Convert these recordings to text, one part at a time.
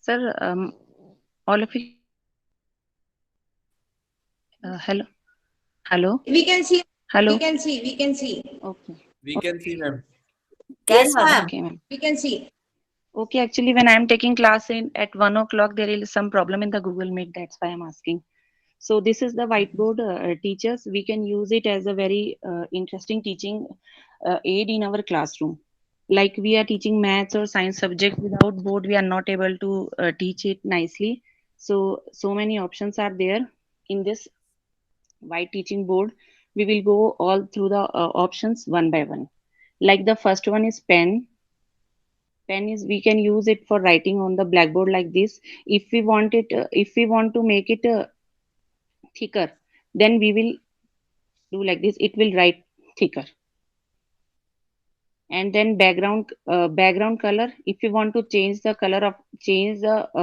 Sir, all of you, hello, hello, We can see, we hello. can see, we can see. Okay, We can see, ma'am. Yes, Canvas. ma'am. okay, ma'am. We can see. Okay, actually, when I'm taking class in at 1 o'clock, there is some problem in the Google Meet. That's why I'm asking. So this is the whiteboard. Teachers, we can use it as a very interesting teaching aid in our classroom. Like we are teaching maths or science subject without board, we are not able to teach it nicely. So many options are there in this white teaching board. We will go all through the options one by one. Like the first one is pen. Pen is we can use it for writing on the blackboard like this. If we want it, if we want to make it thicker, then we will do like this. It will write thicker. And then background color. If you want to change the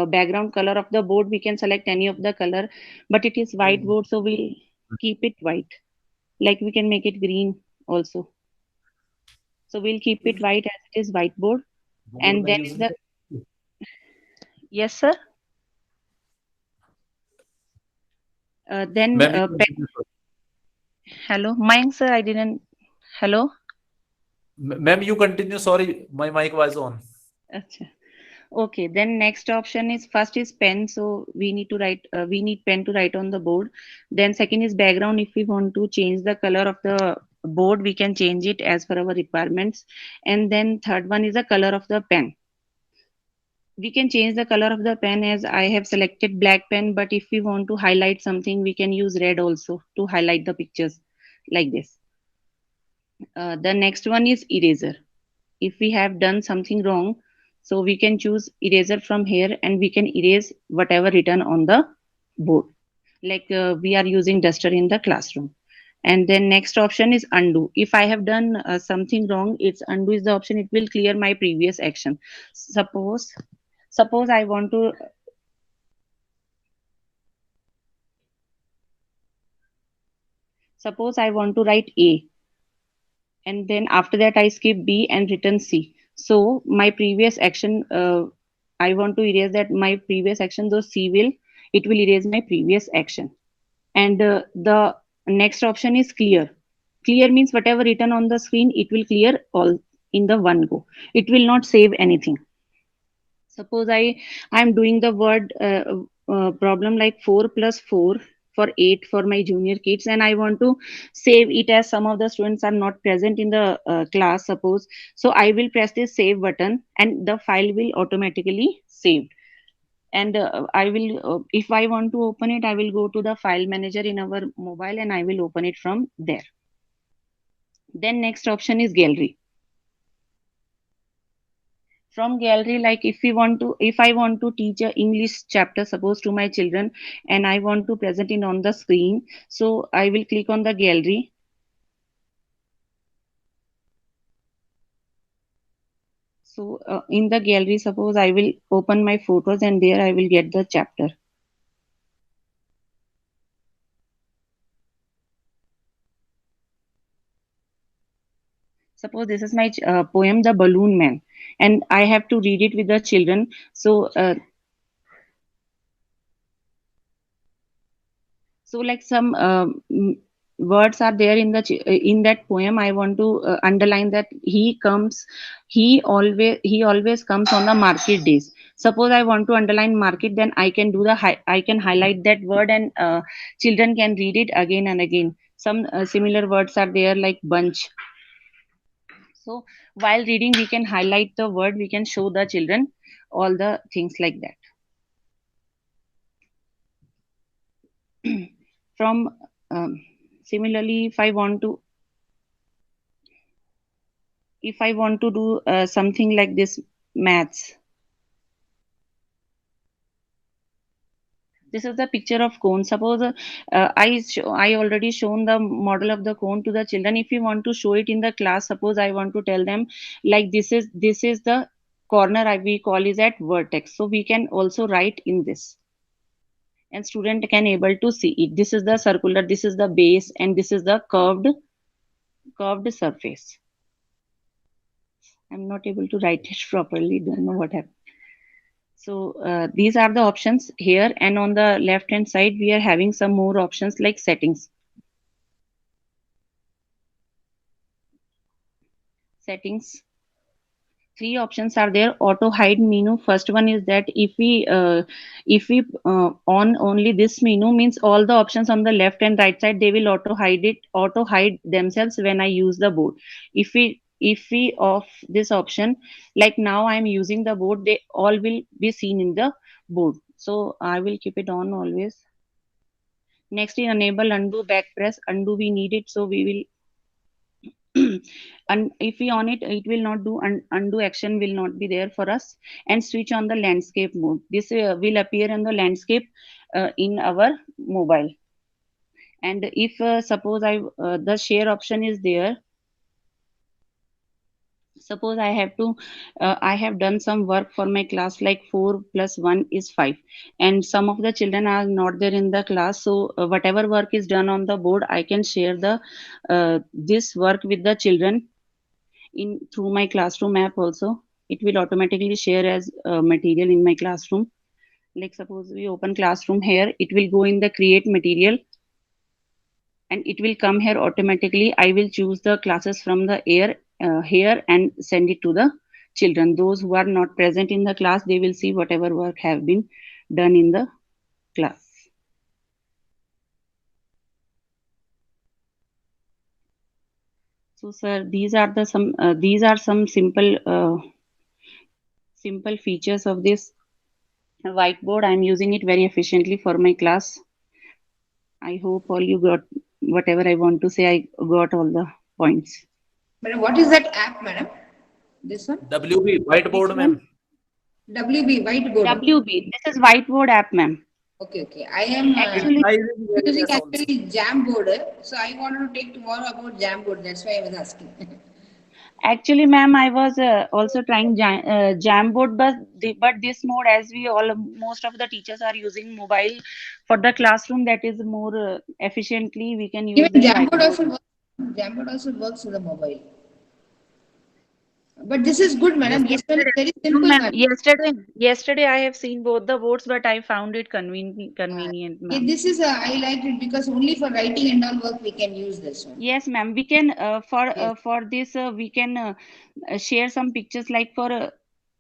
background color of the board, we can select any of the color. But it is white board, so we'll keep it white. Like we can make it green also. So we'll keep it white as it is whiteboard. Board And में then use the yes, sir. Then ma'am, you continue. hello, Mayank sir. I didn't. Hello. Ma'am, you continue. Sorry, my mic was on. Acha. Okay. Then next option is first is pen. So we need to write. We need pen to write on the board. Then second is background. If we want to change the color of the board, we can change it as per our requirements. And then third one is the color of the pen. We can change the color of the pen as I have selected black pen, but if we want to highlight something, we can use red also to highlight the pictures like this. The next one is eraser. If we have done something wrong, so we can choose eraser from here and we can erase whatever written on the board. Like we are using duster in the classroom. And then next option is undo. If I have done something wrong, it's undo is the option. It will clear my previous action. Suppose I want to Suppose I want to write A and then after that I skip B and written C. So my previous action, I want to erase that my previous action, though it will erase my previous action. And the next option is clear. Clear means whatever written on the screen, it will clear all in the one go. It will not save anything. Suppose I'm doing the word problem like 4 plus 4 for 8 for my junior kids, and I want to save it as some of the students are not present in the class, suppose. So I will press this save button and the file will automatically save. And I will if I want to open it, I will go to the file manager in our mobile and I will open it from there. Then next option is gallery. From gallery, like if I want to teach a English chapter, suppose, to my children, and I want to present it on the screen, so I will click on the gallery. So in the gallery, suppose I will open my photos and there I will get the chapter. Suppose this is my poem The Balloon Man, and I have to read it with the children. So like some words are there in the in that poem. I want to underline that he always comes on the market days. Suppose I want to underline market, then I can I can highlight that word, and children can read it again and again. Some similar words are there like bunch. So while reading, we can highlight the word, we can show the children all the things like that. From similarly, if I want to do something like this maths, this is the picture of cone. Suppose I already shown the model of the cone to the children. If you want to show it in the class, suppose I want to tell them like this is the corner we call is at vertex. So we can also write in this, and student can able to see it. This is the circular, this is the base, and this is the curved surface. I'm not able to write it properly. Don't know what happened. So these are the options here, and on the left hand side we are having some more options like settings. Settings. Three options are there. Auto hide menu. First one is that if we on only this menu, means all the options on the left and right side, they will auto hide themselves when I use the board. If we off this option, like now I'm using the board, they all will be seen in the board. So I will keep it on always. Next is enable undo back press. Undo we need it, so we will and if we on it, it will not do, undo action will not be there for us. And switch on the landscape mode. This will appear in the landscape in our mobile. And if suppose the share option is there, suppose I have done some work for my class, like 4 plus 1 is 5, and some of the children are not there in the class. So whatever work is done on the board, I can share the this work with the children in through my classroom app also. It will automatically share as material in my classroom. Like suppose we open classroom here, it will go in the create material, and it will come here automatically. I will choose the classes from the air here and send it to the children. Those who are not present in the class, they will see whatever work have been done in the class. So sir, these are some simple features of this whiteboard. I'm using it very efficiently for my class. I hope all you got whatever I want to say. I got all the points. Madam, what is that app, madam? This one? WB whiteboard, Which ma'am. one? WB, whiteboard. WB. This is whiteboard app, ma'am. Okay, okay. I am Actually, using actually Jamboard. So I wanted to take tomorrow about Jamboard. That's why I was asking. actually, ma'am, I was also trying Jamboard, but this mode, as we all most of the teachers are using mobile for the classroom, that is more efficiently we can use Even this Jamboard whiteboard. also works. Jamboard also works with the mobile. But this is good, madam. This one is very No, simple, ma'am. madam. Yesterday I have seen both the boards, but I found it convenient, Yeah, ma'am. this is I liked it because only for writing and all work we can use this one. Yes, ma'am. We can Yes, for this we can share some pictures, like for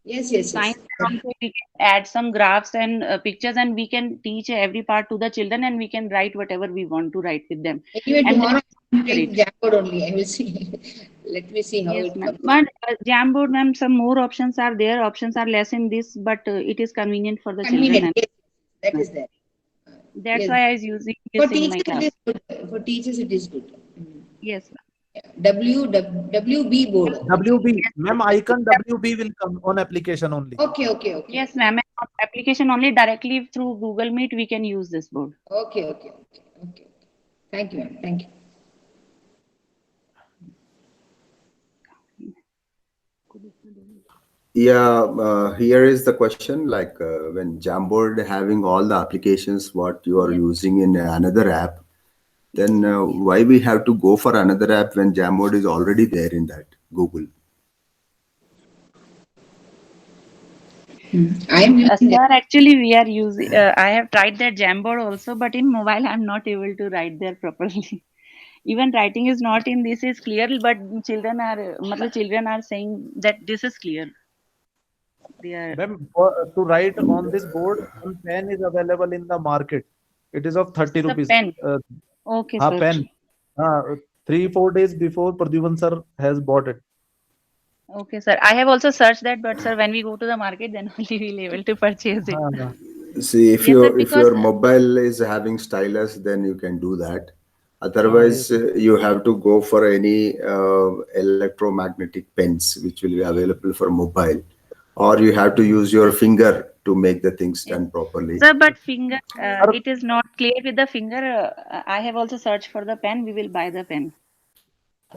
yes, yes, science, yes. and also we can add some graphs and pictures, and we can teach every part to the children, and we can write whatever we want to write with them, Anyway, and tomorrow I will for take it. Jamboard only. I will see. Let me see how Yes, it ma'am. comes. But Jamboard, ma'am, some more options are there. Options are less in this, but it is convenient for the children, Convenient. and Yes, that is there. that's Yes. why I was using For this in my teachers, it class. is good. For teachers, it is good. Yes, Yeah. WB board. Okay. WB, ma'am, icon WB will come on application only. Okay, okay, okay. yes, ma'am. Application only directly through Google Meet we can use this board. Okay, okay, okay, okay. Thank you, ma'am. Thank you. Yeah, here is the question, like when Jamboard having all the applications what you are Yes. using in another app, then why we have to go for another app when Jamboard is already there in that Google? I am using that. Sir, actually, we are using. I have tried that Jamboard also, but in mobile, I'm not able to write there properly. Even writing is not in this is clear, but children are saying that this is clear. They are Ma'am, to write on this board, one pen is available in the market. It is of 30 the rupees. pen. Okay, हाँ, sir. pen. 3-4 days before Pradyuman sir has bought it. Okay, sir. I have also searched that, but sir, when we go to the market, then only we'll able to purchase it. हाँ. See, if Yes, sir. if Because your mobile is having stylus, then you can do that. Yes. Otherwise, you have to go for any electromagnetic pens, which will be available for mobile, or you have to use your finger to make the things yes. done properly. Sir, but finger, Sir, it is not clear with the finger. I have also searched for the pen. We will buy the pen.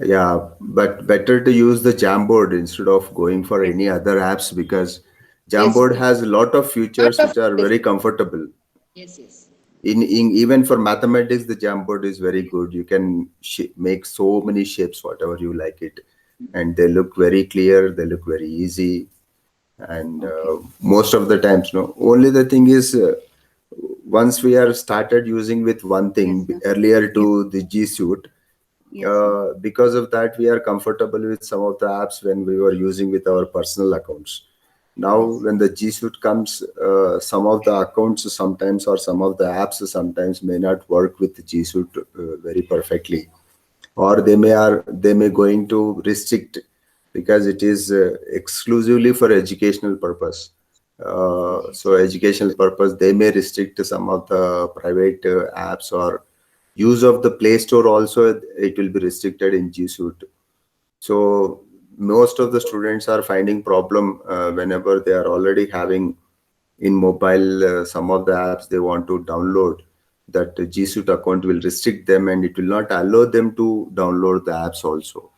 Yeah, but better to use the Jamboard instead of going for Yes. any other apps, because Yes. Jamboard has a lot of Lot features of which are very comfortable. yes, yes. In even for mathematics, the Jamboard is very good. You can make so many shapes, whatever you like it, and they look very clear. They look very easy. And most of the times, no. Only the thing is, once we are started using with one thing Yes, sir. earlier to the G Suite, Yes, sir. because of that, we are comfortable with some of the apps when we were using with our personal accounts. Now, Yes, when the G Suite comes, some of the accounts sometimes or some of the apps sometimes may not work with the G Suite very perfectly, or they may going to restrict because it is exclusively for educational purpose. So educational purpose, they may restrict some of the private apps, or use of the Play Store also, it will be restricted in G Suite. So most of the students are finding problem whenever they are already having in mobile some of the apps they want to download, that G Suite account will restrict them and it will not allow them to download the apps also.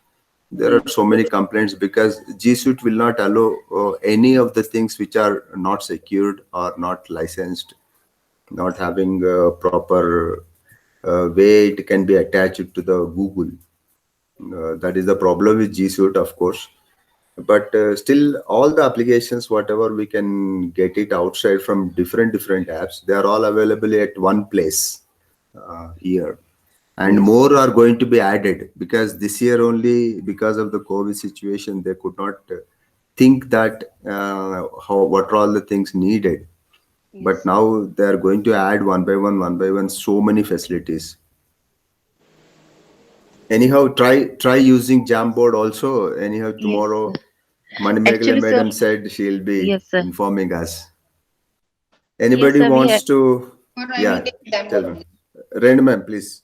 There are so many complaints because G Suite will not allow any of the things which are not secured or not licensed, not having a proper way it can be attached to the Google. That is the problem with G Suite, of course. But still, all the applications, whatever we can get it outside from different apps, they are all available at one place here. And Yes, more are going to be added because this year only, because of the COVID situation, they could not think that what are all the things needed. But yes, now they are going to add one by one, so many facilities. Anyhow, try using Jamboard also. Anyhow, yes, tomorrow, sir. Manimegla Actually, sir. madam said she'll be Yes, sir. informing us. Yes, Anybody sir. wants to? Or I will Yeah, take Jamboard tell me. only. Renu ma'am, please.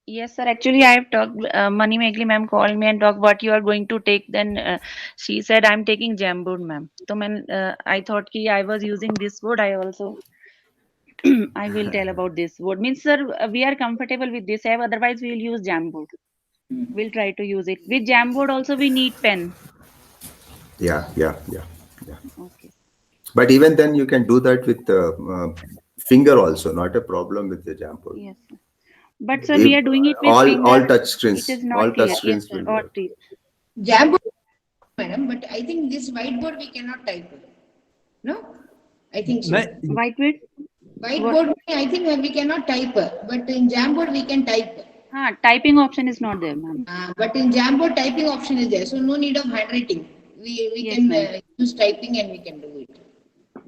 Yes, sir. Actually, I have talked. Mani Megli ma'am called me and talked what you are going to take. Then she said I'm taking Jamboard, ma'am. So, I thought ki I was using this board. I also I will tell about this board. Means, sir, we are comfortable with this app. Otherwise, we will use Jamboard. We'll try to use it. With Jamboard also, we need pen. Yeah. Okay. But even then, you can do that with finger also. Not a problem with the Jamboard. Yes, sir. But sir, If we are doing it with finger. It is not all touch clear. Yes, screens sir. will Or work. Jamboard, madam, but I think this whiteboard we cannot type. No? I think so. नहीं, white with what? Whiteboard, I think we cannot type, but in Jamboard we can type. Typing option is not there, ma'am. But in Jamboard typing option is there, so no need of handwriting. We Yes, can ma'am. use typing and we can do it.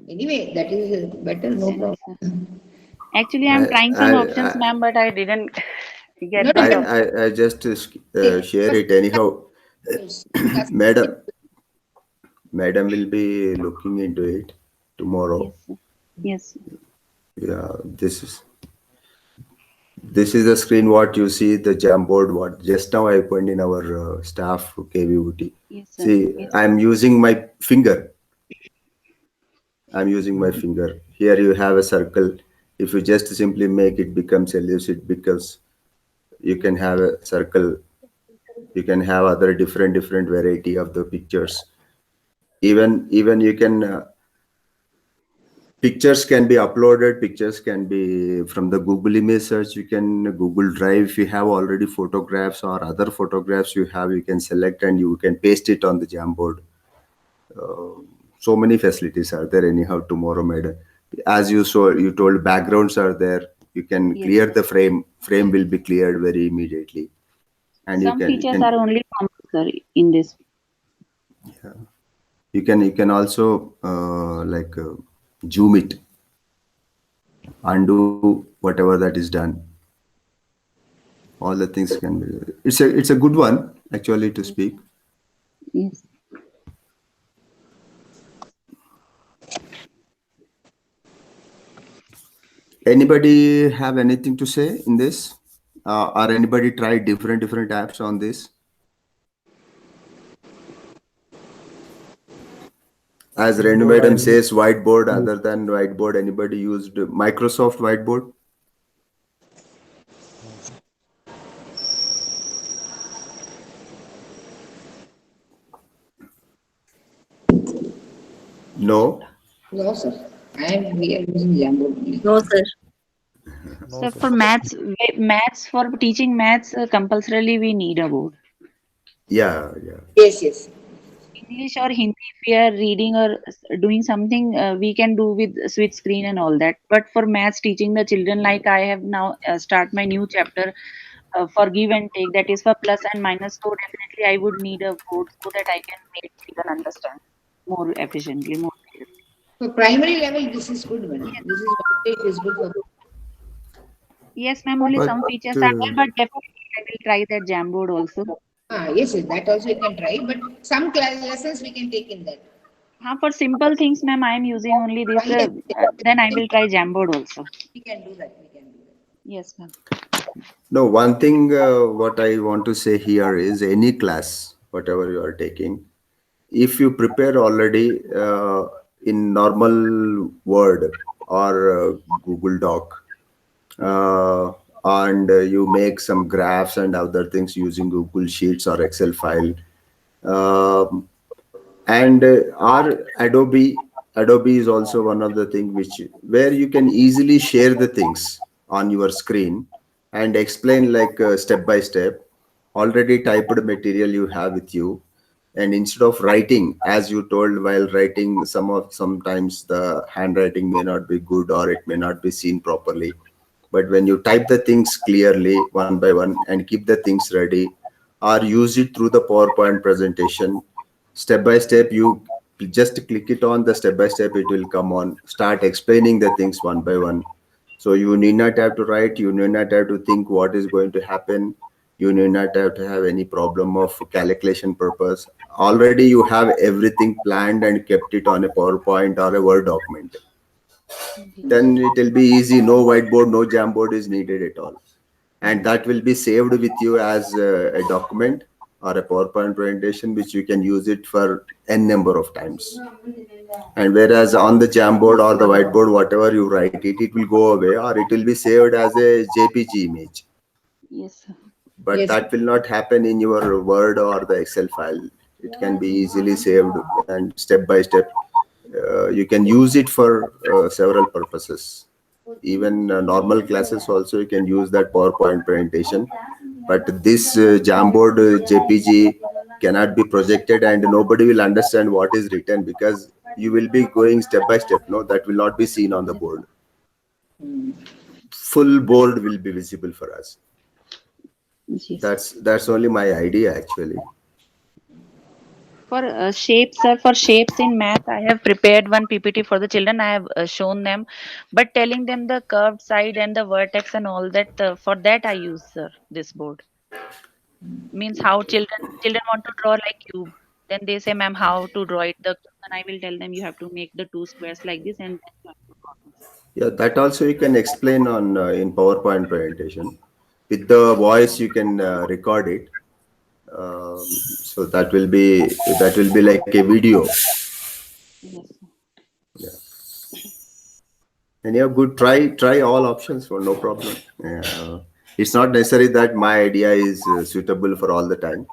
Anyway, that is better, no Yes, problem. sir. Actually, I I'm trying some options, I ma'am, but I didn't No, get that no, option. I just but share it anyhow. use. Madam, madam will be looking into it tomorrow. Yes, sir. Yes, sir. Yeah, this is the screen what you see, the Jamboard what just now I opened in our staff KVUT. Yes, sir. See, Yes. I'm using my finger. I'm using my finger. Here you have a circle. If you just simply make it becomes elusive because you can have a circle. You can have other different variety of the pictures. Even you can pictures can be uploaded. Pictures can be from the Google image search. You can Google Drive. If you have already photographs or other photographs you have, you can select and you can paste it on the Jamboard. So many facilities are there. Anyhow, tomorrow, madam, as you saw, you told backgrounds are there. You can Yes, clear sir. the frame. Frame will be cleared very immediately, and Some you features can are only common, sir, in this. you can also like zoom it, undo whatever that is done. All the things can be. It's a good one actually to Yes, speak. sir. Yes. Anybody have anything to say in this, or anybody try different apps on this? As Renu Board madam I says, whiteboard. Other than whiteboard, anybody used Microsoft Whiteboard? No. No, sir. We are using Jamboard only. No, sir. no So sir. for maths for teaching maths, compulsorily we need a board. Yeah. Yes, yes. English or Hindi, if we are reading or doing something, we can do with switch screen and all that. But for maths, teaching the children, like I have now start my new chapter for give and take, that is for plus and minus. So definitely, I would need a board so that I can make children understand more efficiently, more clearly. For primary level, this is good, madam. This is why it is good for. Yes, ma'am. Only But some features are there, but definitely I will try that Jamboard also. Yes, yes, that also you can try, but some class lessons we can take in that. For simple things, ma'am, I am using only this. Yes, Then I will try Jamboard also. we can do that. We can do that. Yes, ma'am. no, one thing what I want to say here is any class, whatever you are taking, if you prepare already in normal Word or Google Doc, uh, and you make some graphs and other things using Google Sheets or Excel file, um, and our Adobe is also one of the thing which where you can easily share the things on your screen and explain like step by step already typed material you have with you. And instead of writing, as you told, while writing, sometimes the handwriting may not be good or it may not be seen properly, but when you type the things clearly one by one and keep the things ready or use it through the PowerPoint presentation, step by step, you just click it on the step by step, it will come on, start explaining the things one by one. So you need not have to write, you need not have to think what is going to happen, you need not have to have any problem of calculation purpose. Already you have everything planned and kept it on a PowerPoint or a Word document. Then it will be easy, no whiteboard, no Jamboard is needed at all, and that will be saved with you as a document or a PowerPoint presentation, which you can use it for n number of times. And whereas on the Jamboard or the whiteboard, whatever you write it, it will go away or it will be saved as a JPG image. Yes, sir. But Yes. that will not happen in your Word or the Excel file. It can be easily saved and step by step. You can use it for several purposes. Even normal classes also you can use that PowerPoint presentation. But this Jamboard JPG cannot be projected and nobody will understand what is written because you will be going step by step. No, that will not be seen on the board. Full board will be visible for us. Yes. That's only my idea actually. For shapes, sir, for shapes in math, I have prepared one PPT for the children. I have shown them, but telling them the curved side and the vertex and all that. For that, I use, sir, this board. Means how children want to draw like cube. Then they say, ma'am, how to draw it? And I will tell them you have to make the two squares like this, and then you have to draw this. Yeah, that also you can explain on in PowerPoint presentation. With the voice, you can record it. So that will be like a video. Yes, sir. Yeah. And yeah, good. Try all options for no problem. Yeah. It's not necessary that my idea is suitable for all the time.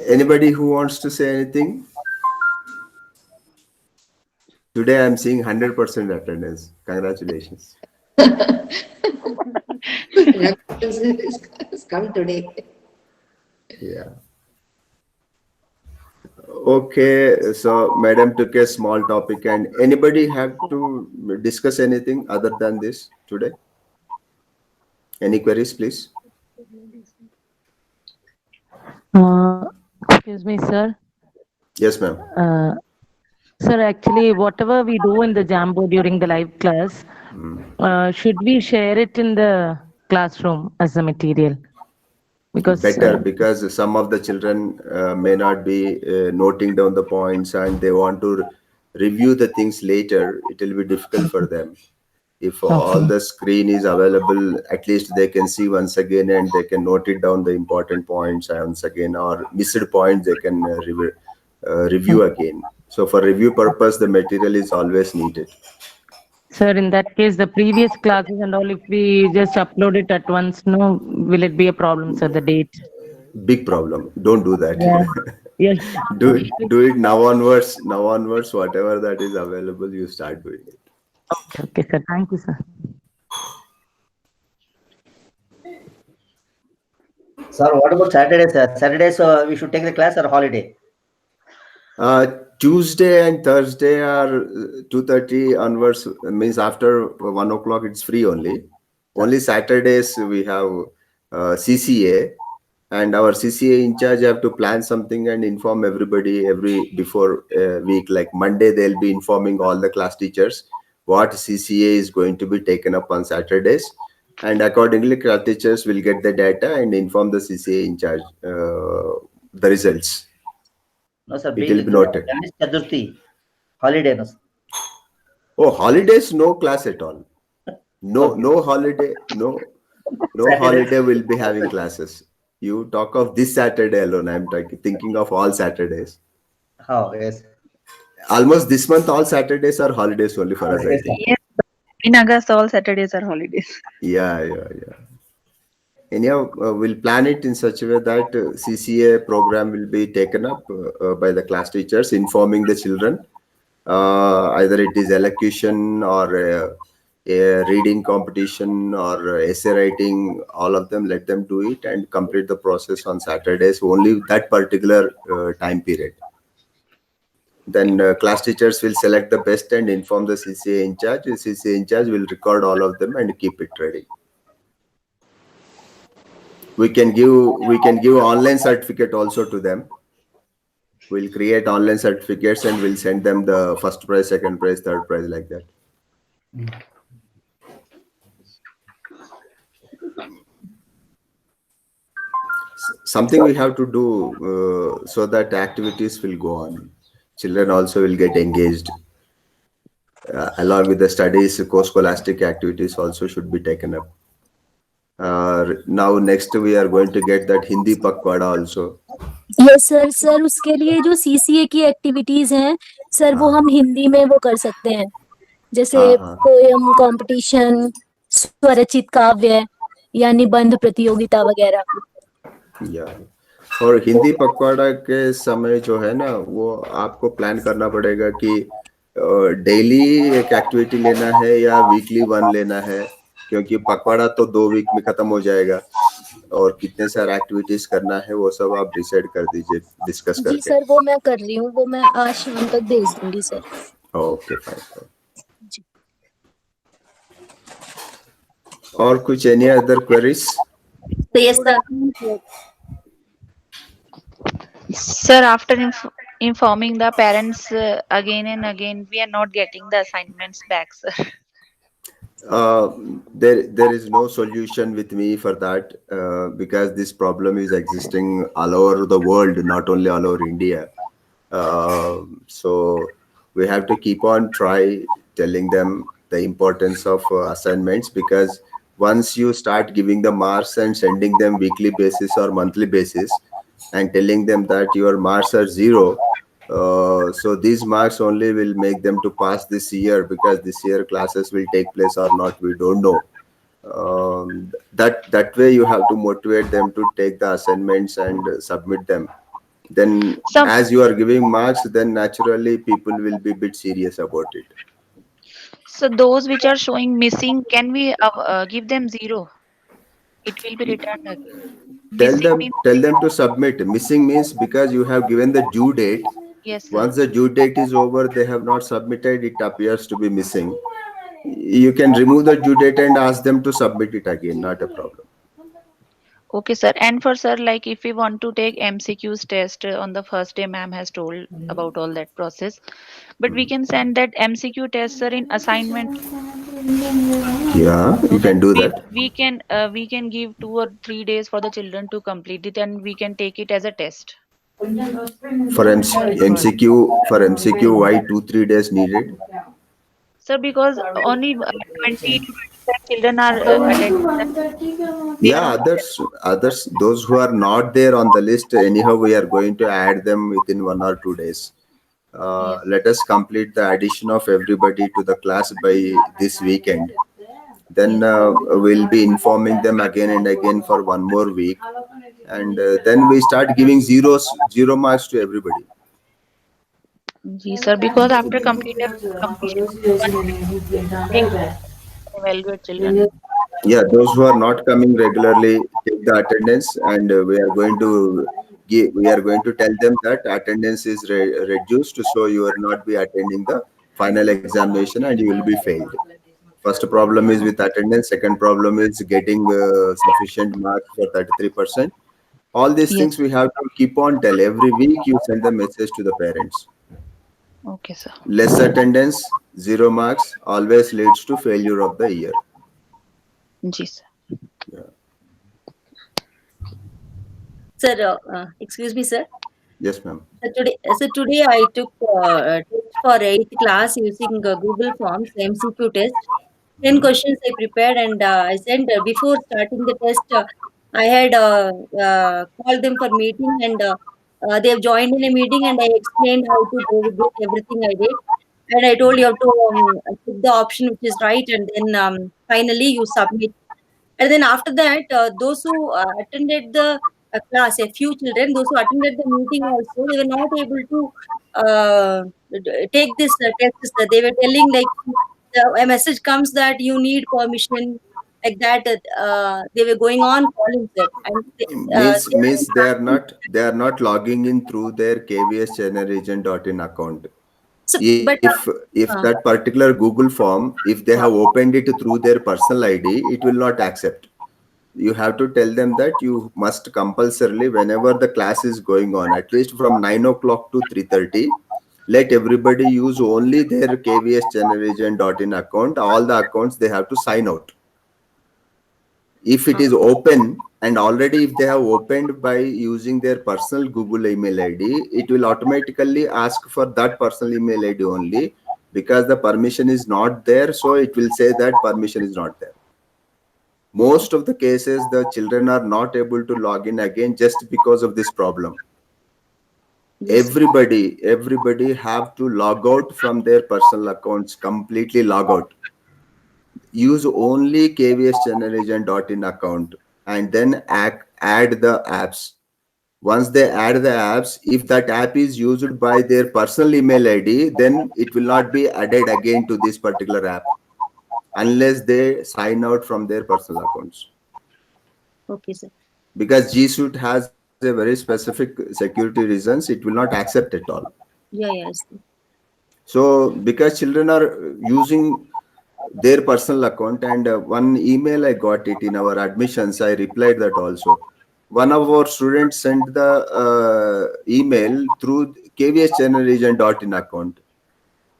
Anybody who wants to say anything? Today I'm seeing 100% attendance. Congratulations. It's come today. Yeah. Okay, so Madam took a small topic, and anybody have to discuss anything other than this today? Any queries, please? Excuse me, sir. Yes, ma'am. Sir, actually, whatever we do in the Jambo during the live class, should we share it in the classroom as a material? Because Better, because some of the children may not be noting down the points and they want to review the things later. It will be difficult for them. If all the screen is available, at least they can see once again and they can note it down the important points once again, or missed points they can review again. So for review purpose, the material is always needed. Sir, in that case, the previous classes and all, if we just upload it at once, no, will it be a problem, sir, the date? Big problem. Don't do that. Yes. do it now onwards. Now onwards, whatever that is available, you start doing it. Okay, sir. Thank you, sir. Sir, what about Saturdays? Saturdays, we should take the class or holiday? Tuesday and Thursday are 2:30 onwards, means after 1 o'clock it's free only. Only Saturdays we have CCA, and our CCA in charge have to plan something and inform everybody before a week. Like Monday, they'll be informing all the class teachers what CCA is going to be taken up on Saturdays, and accordingly, class teachers will get the data and inform the CCA in charge the results. No, sir. It Being will be noted. Ganesh Chaturthi, holiday, no, sir. Oh, holidays, no class at all. No holiday, no holiday will be having classes. You talk of this Saturday alone. I'm thinking of all Saturdays. Oh, yes. Almost this month, all Saturdays are holidays only for us, I think. Yes. In August, all Saturdays are holidays. Yeah. Anyhow, we'll plan it in such a way that CCA program will be taken up by the class teachers, informing the children. Either it is elocution or a reading competition or essay writing, all of them, let them do it and complete the process on Saturdays, only that particular time period. Then class teachers will select the best and inform the CCA in charge. The CCA in charge will record all of them and keep it ready. We can give online certificate also to them. We'll create online certificates and we'll send them the first prize, second prize, third prize, like that. Something we have to do so that activities will go on. Children also will get engaged. Along with the studies, co-scholastic activities also should be taken up. Now next we are going to get that Hindi Pakwada also. Yes sir sir उसके लिए जो CCA की activities हैं sir वो हम हिंदी में वो कर सकते हैं जैसे पोयम कंपटीशन स्वरचित काव्य या निबंध प्रतियोगिता वगैरह या और हिंदी पखवाड़ा के समय जो है ना वो आपको प्लान करना पड़ेगा कि डेली एक एक्टिविटी लेना है या वीकली वन लेना है क्योंकि पखवाड़ा तो 2 वीक में खत्म हो जाएगा और कितने सारे एक्टिविटीज करना है वो सब आप डिसाइड कर दीजिए डिस्कस करके। जी सर वो मैं कर रही हूँ वो मैं आज शाम तक भेज दूंगी सर। Okay fine. और कुछ any other queries? Yes sir. Sir, after informing the parents again and again, we are not getting the assignments back, sir. There is no solution with me for that because this problem is existing all over the world, not only all over India. So we have to keep on telling them the importance of assignments, because once you start giving the marks and sending them weekly basis or monthly basis and telling them that your marks are 0, so these marks only will make them to pass this year, because this year classes will take place or not, we don't know. That way you have to motivate them to take the assignments and submit them. Then as you are giving marks, then naturally people will be a bit serious about it. So those which are showing missing, can we give them 0? It will be returned again. Tell them to submit. Missing means because you have given the due date. Yes, sir. Once the due date is over, they have not submitted, it appears to be missing. You can remove the due date and ask them to submit it again, not a problem. Okay, sir. And for sir, like if we want to take MCQs test on the first day, ma'am has told about all that process, but we can send that MCQ test, sir, in assignment. Yeah, you can do that. We can give 2 or 3 days for the children to complete it, and we can take it as a test. For MCQ, why 2-3 days needed? Sir, because only 20 children are attending. Yeah, others, those who are not there on the list, anyhow, we are going to add them within 1 or 2 days. Let us complete the addition of everybody to the class by this weekend. Then we'll be informing them again and again for 1 more week. And then we start giving 0 marks to everybody. Yes, sir, because after completion evaluate children. Yeah, those who are not coming regularly, take the attendance, and we are going to tell them that attendance is reduced, so you will not be attending the final examination and you will be failed. First problem is with attendance. Second problem is getting sufficient marks for 33%. All these Yes. things we have to keep on tell. Every week you send the message to the parents. Okay, sir. Less attendance, 0 marks, always leads to failure of the year. Ji, sir. Sir, excuse me, sir. Yes, ma'am. Today I took test for 8th class using Google Forms MCQ test. 10 questions I prepared and I sent before starting the test. I had called them for meeting and they have joined in a meeting and I explained how to go with this, everything I did. And I told you have to pick the option which is right and then finally you submit. And then after that, those who attended the class, a few children, those who attended the meeting also, they were not able to take this test. They were telling like a message comes that you need permission, like that. They were going on calling sir. And Means they are not logging in through their kvsgeneration.in account. so, but If that particular Google form, if they have opened it through their personal ID, it will not accept. You have to tell them that you must compulsorily, whenever the class is going on, at least from 9 o'clock to 3:30, let everybody use only their kvsgeneration.in account. All the accounts they have to sign out. If it is open, and already if they have opened by using their personal Google email ID, it will automatically ask for that personal email ID only, because the permission is not there, so it will say that permission is not there. Most of the cases, the children are not able to log in again just because of this problem. Everybody have to log out from their personal accounts, completely log out. Use only kvsgeneration.in account and then add the apps. Once they add the apps, if that app is used by their personal email ID, then it will not be added again to this particular app unless they sign out from their personal accounts. okay, sir. Because G Suite has a very specific security reasons, it will not accept at all. Yeah, yes. So because children are using their personal account, and one email I got it in our admissions, I replied that also. One of our students sent the email through kvsgeneration.in account.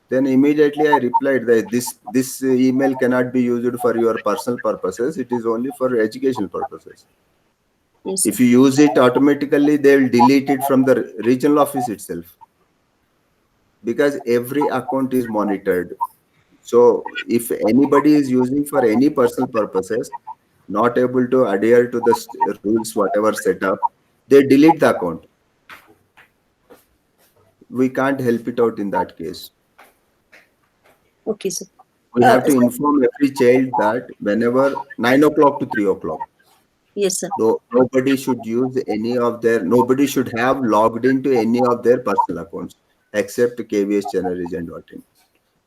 Then immediately I replied that this email cannot be used for your personal purposes. It is only for educational purposes. Yes, If you use it automatically, they will delete it from the regional office itself, because every account is monitored. So if anybody is using for any personal purposes, not able to adhere to the rules, whatever set up, they delete the account. We can't help it out in that case. okay, sir. We have to Sir, inform every child that whenever 9 o'clock to 3 o'clock, yes, sir. nobody should use nobody should have logged into any of their personal accounts except kvsgeneration.in.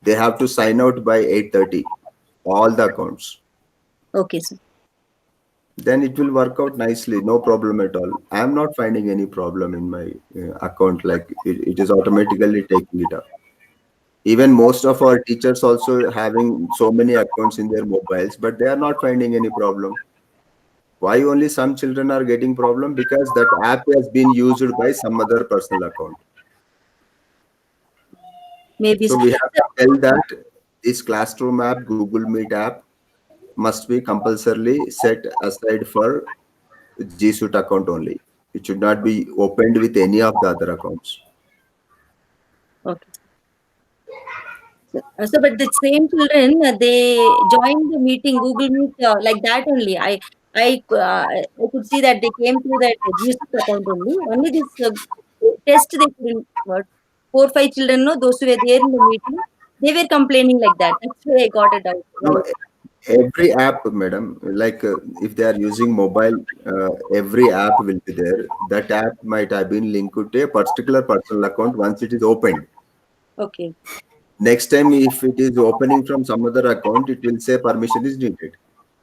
They have to sign out by 8:30, all the accounts. Okay, sir. Then it will work out nicely, no problem at all. I am not finding any problem in my account, like it is automatically taking it up. Even most of our teachers also having so many accounts in their mobiles, but they are not finding any problem. Why only some children are getting problem? Because that app has been used by some other personal account. Maybe, So sir. we have to tell that this classroom app, Google Meet app, must be compulsorily set aside for G Suite account only. It should not be opened with any of the other accounts. Okay. So, but the same children, they joined the meeting, Google Meet, like that only. I could see that they came through that GST account only. Only this test they couldn't. What 4 5 children, no, those who were there in the meeting, they were complaining like that. That's why I got it out. No, every app, madam, like if they are using mobile, every app will be there. That app might have been linked to a particular personal account once it is opened. Okay. Next time, if it is opening from some other account, it will say permission is needed.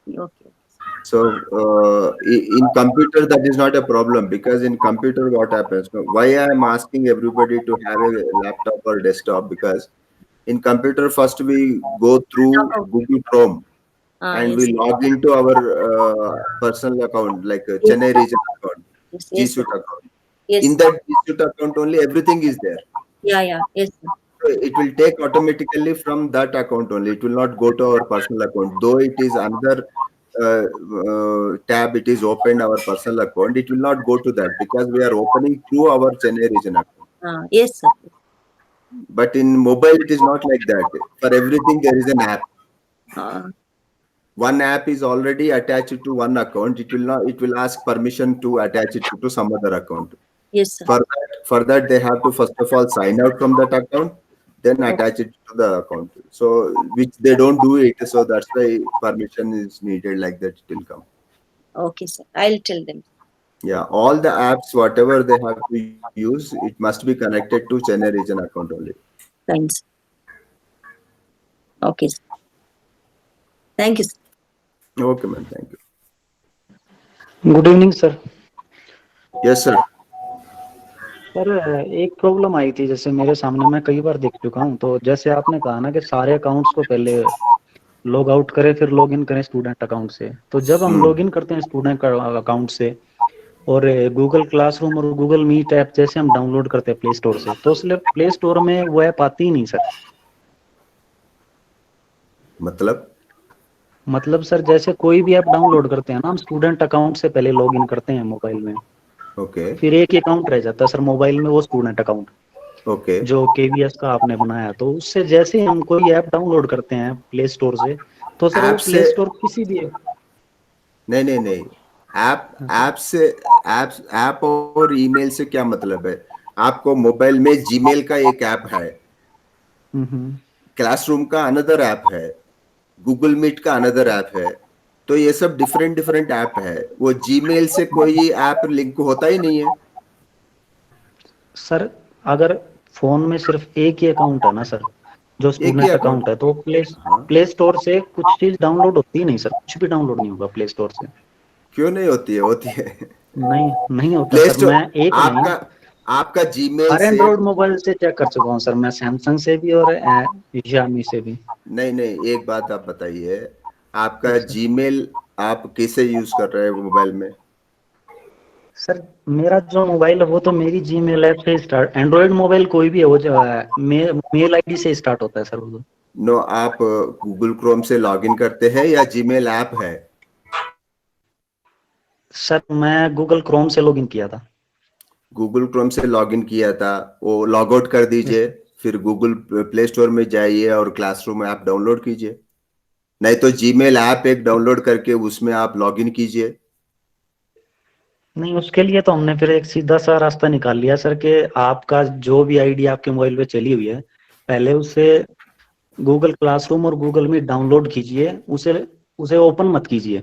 Okay. So in computer that is not a problem, because in computer what happens? Why I am asking everybody to have a laptop or desktop? Because in computer first we go through Google Chrome and Yes. we log into our personal account, like Yes. Chennai region account, Yes. G Yes, sir. Suite account. Yes. In that G Suite account only everything is there. Yeah. Yeah. Yes, sir. So it will take automatically from that account only. It will not go to our personal account. Though it is another tab, it is opened our personal account. It will not go to that because we are opening through our Chennai region account. Yes, sir. But in mobile, it is not like that. For everything, there is an app. One app is already attached to one account. It will not. It will ask permission to attach it to some other account. Yes, sir. For that, they have to first of all sign out from that account, then attach it to the account. So which they don't do it. So that's why permission is needed. Like that, it will come. Okay, sir. I'll tell them. Yeah, all the apps, whatever they have to use, it must be connected to Chennai region account only. Thanks. Okay, sir. Thank you, sir. Okay, man. Thank you. Good evening sir. Yes, sir. Sir एक problem आई थी, जैसे मेरे सामने, मैं कई बार देख चुका हूँ। तो जैसे आपने कहा ना कि सारे अकाउंट्स को पहले लॉग आउट करें फिर लॉग इन करें स्टूडेंट अकाउंट से। तो जब हम लॉग इन करते हैं स्टूडेंट अकाउंट से और गूगल क्लासरूम और गूगल मीट ऐप जैसे हम डाउनलोड करते हैं प्ले स्टोर से, तो उसमें प्ले स्टोर में वो ऐप आती ही नहीं सर। मतलब सर जैसे कोई भी ऐप डाउनलोड करते हैं ना हम स्टूडेंट अकाउंट से पहले लॉग इन करते हैं मोबाइल में। ओके। फिर एक ही अकाउंट रह जाता है सर मोबाइल में, वो स्टूडेंट अकाउंट। ओके। जो केवीएस का आपने बनाया, तो उससे जैसे हम कोई ऐप डाउनलोड करते हैं प्ले स्टोर से, तो सर वो प्ले स्टोर किसी भी नहीं ऐप और ईमेल से क्या मतलब है? आपको मोबाइल में जीमेल का एक ऐप है, क्लासरूम का अनदर ऐप है, गूगल मीट का अनदर ऐप है। तो ये सब डिफरेंट ऐप है। वो जीमेल से कोई ऐप लिंक होता ही नहीं है सर। अगर फोन में सिर्फ एक ही अकाउंट है ना सर, जो स्टूडेंट अकाउंट है, तो प्ले स्टोर से कुछ चीज डाउनलोड होती ही नहीं सर। कुछ भी डाउनलोड नहीं होगा प्ले स्टोर से। क्यों नहीं होती है? होती है। नहीं होता सर। मैं एक आपका जीमेल से एंड्रॉइड मोबाइल से चेक कर चुका हूँ सर, मैं सैमसंग से भी और Xiaomi से भी। नहीं एक बात आप बताइए, आपका जीमेल आप कैसे यूज कर रहे हैं मोबाइल में? सर मेरा जो मोबाइल है वो तो मेरी जीमेल ऐप से स्टार्ट, एंड्रॉइड मोबाइल कोई भी है वो जो है मेल आईडी से स्टार्ट होता है सर वो। नो, आप गूगल क्रोम से लॉगिन करते हैं या जीमेल ऐप है? सर मैं गूगल क्रोम से लॉगिन किया था। गूगल क्रोम से लॉगिन किया था, वो लॉग आउट कर दीजिए, फिर गूगल प्ले स्टोर में जाइए और क्लासरूम ऐप डाउनलोड कीजिए। नहीं तो जीमेल ऐप एक डाउनलोड करके उसमें आप लॉगिन कीजिए। नहीं, उसके लिए तो हमने फिर एक सीधा सा रास्ता निकाल लिया सर कि आपका जो भी आईडी आपके मोबाइल पे चली हुई है, पहले उसे गूगल क्लासरूम और गूगल मीट डाउनलोड कीजिए, उसे ओपन मत कीजिए।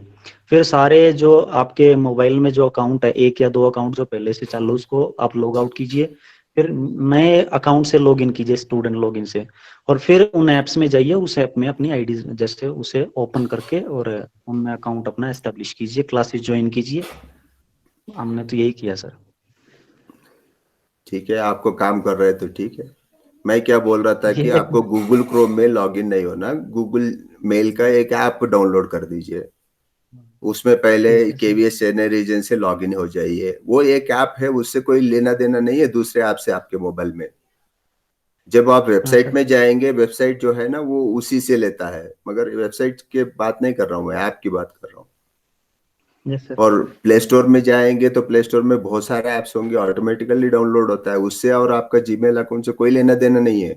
फिर सारे जो आपके मोबाइल में जो अकाउंट है, एक या दो अकाउंट जो पहले से चालू, उसको आप लॉग आउट कीजिए। फिर नए अकाउंट से लॉगिन कीजिए स्टूडेंट लॉगिन से, और फिर उन ऐप्स में जाइए, उस ऐप में अपनी आईडी जैसे उसे ओपन करके और उनमें अकाउंट अपना एस्टेब्लिश कीजिए, क्लासेस ज्वाइन कीजिए। हमने तो यही किया सर। ठीक है, आपको काम कर रहे तो ठीक है। मैं क्या बोल रहा था कि आपको गूगल क्रोम में लॉगिन नहीं होना, गूगल मेल का एक ऐप डाउनलोड कर दीजिए, उसमें पहले केवीएस चेन्नई रीजन से लॉगिन हो जाइए। वो एक ऐप है, उससे कोई लेना देना नहीं है दूसरे ऐप से आपके मोबाइल में। जब आप वेबसाइट में जाएंगे, वेबसाइट जो है ना वो उसी से लेता है, मगर वेबसाइट की बात नहीं कर रहा हूँ मैं, ऐप की बात कर रहा हूँ। और प्ले स्टोर में जाएंगे तो प्ले स्टोर में बहुत सारे ऐप्स होंगे, ऑटोमेटिकली डाउनलोड होता है उससे, और आपका जीमेल अकाउंट से कोई लेना देना नहीं है।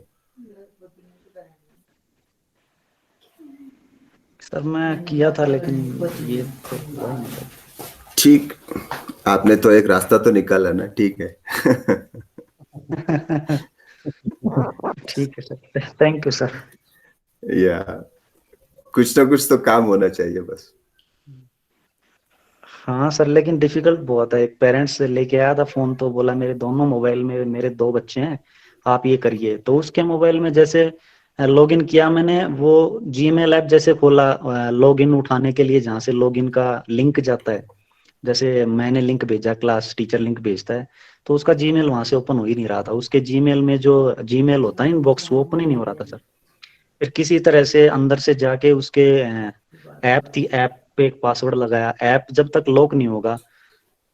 सर मैं किया था लेकिन ये तो ठीक, आपने तो एक रास्ता तो निकाला ना, ठीक है। ठीक है सर, थैंक यू सर। या कुछ ना कुछ तो काम होना चाहिए बस। हाँ सर, लेकिन डिफिकल्ट बहुत है। एक पेरेंट्स से लेके आया था फोन, तो बोला मेरे दोनों मोबाइल में मेरे 2 बच्चे हैं, आप ये करिए। तो उसके मोबाइल में जैसे लॉगिन किया मैंने, वो जीमेल ऐप जैसे खोला लॉगिन उठाने के लिए, जहाँ से लॉगिन का लिंक जाता है, जैसे मैंने लिंक भेजा, क्लास टीचर लिंक भेजता है, तो उसका जीमेल वहां से ओपन हो ही नहीं रहा था। उसके जीमेल में जो जीमेल होता है इनबॉक्स, वो ओपन ही नहीं हो रहा था सर। फिर किसी तरह से अंदर से जाके उसके ऐप थी, ऐप पे एक पासवर्ड लगाया। ऐप जब तक लॉक नहीं होगा,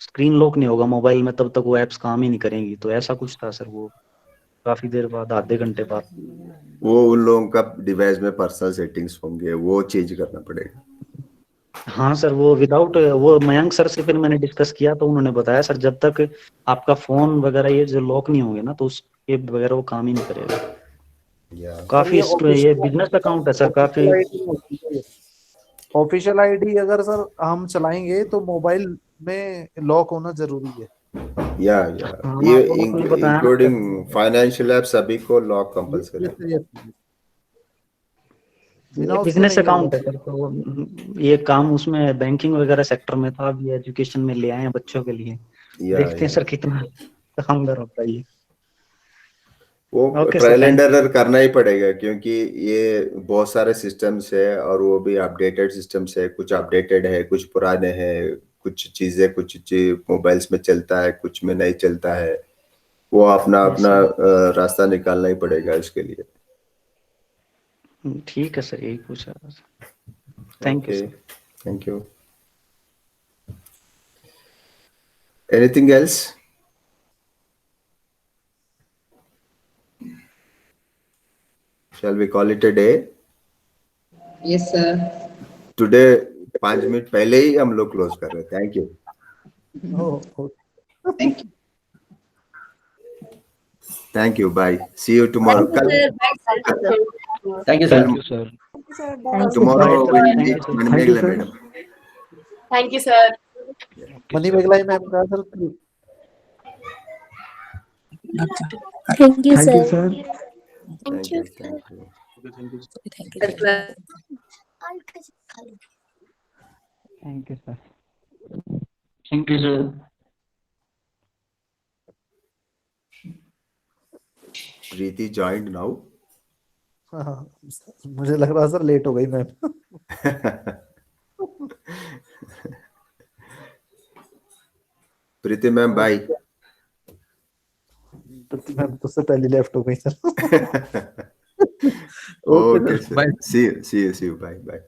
स्क्रीन लॉक नहीं होगा मोबाइल में, तब तक वो ऐप्स काम ही नहीं करेंगी। तो ऐसा कुछ था सर। वो काफी देर बाद, आधे घंटे बाद। वो उन लोगों का डिवाइस में पर्सनल सेटिंग्स होंगे, वो चेंज करना पड़ेगा। हाँ सर, वो विदाउट, वो मयंक सर से फिर मैंने डिस्कस किया, तो उन्होंने बताया सर जब तक आपका फोन वगैरह ये जो लॉक नहीं होंगे ना, तो उसके वगैरह वो काम ही नहीं करेगा। काफी ये बिजनेस अकाउंट है सर, काफी। ऑफिशियल आईडी अगर सर हम चलाएंगे तो मोबाइल में लॉक होना जरूरी है। या हाँ, ये वो आपने बताया ना इंक्लूडिंग फाइनेंशियल ऐप, सभी को लॉक कंपलसरी है। ये बिजनेस अकाउंट है सर, तो ये काम उसमें बैंकिंग वगैरह सेक्टर में था, अभी एजुकेशन में ले आए हैं बच्चों के लिए। देखते हैं सर कितना कामगार होता है ये। वो ट्रायल एंड एरर करना ही पड़ेगा, क्योंकि ये बहुत सारे सिस्टम्स है और वो भी अपडेटेड सिस्टम्स है। कुछ अपडेटेड है, कुछ पुराने हैं, कुछ चीजें मोबाइल्स में चलता है, कुछ में नहीं चलता है। वो अपना रास्ता निकालना ही पड़ेगा इसके लिए। ठीक है सर, यही पूछा था। Thank you. Thank you. Anything else? Shall we call it a day? Yes, sir. Today 5 minute पहले ही हम लोग क्लोज कर रहे हैं। Thank you. Thank you. Thank you. Bye. See you tomorrow. Thank you, sir. Thank you, sir. Tomorrow we'll meet Mani Megla madam. Thank you, sir. Mani Meghalai ma'am का sir. Thank you sir. Thank you. Thank you. Thank you, sir. Thank you, sir. Preeti joined now. हाँ, मुझे लग रहा sir late हो गई ma'am. प्रीति ma'am bye. प्रीति ma'am तो पहले left हो गई sir. Okay, sir. See you. Bye.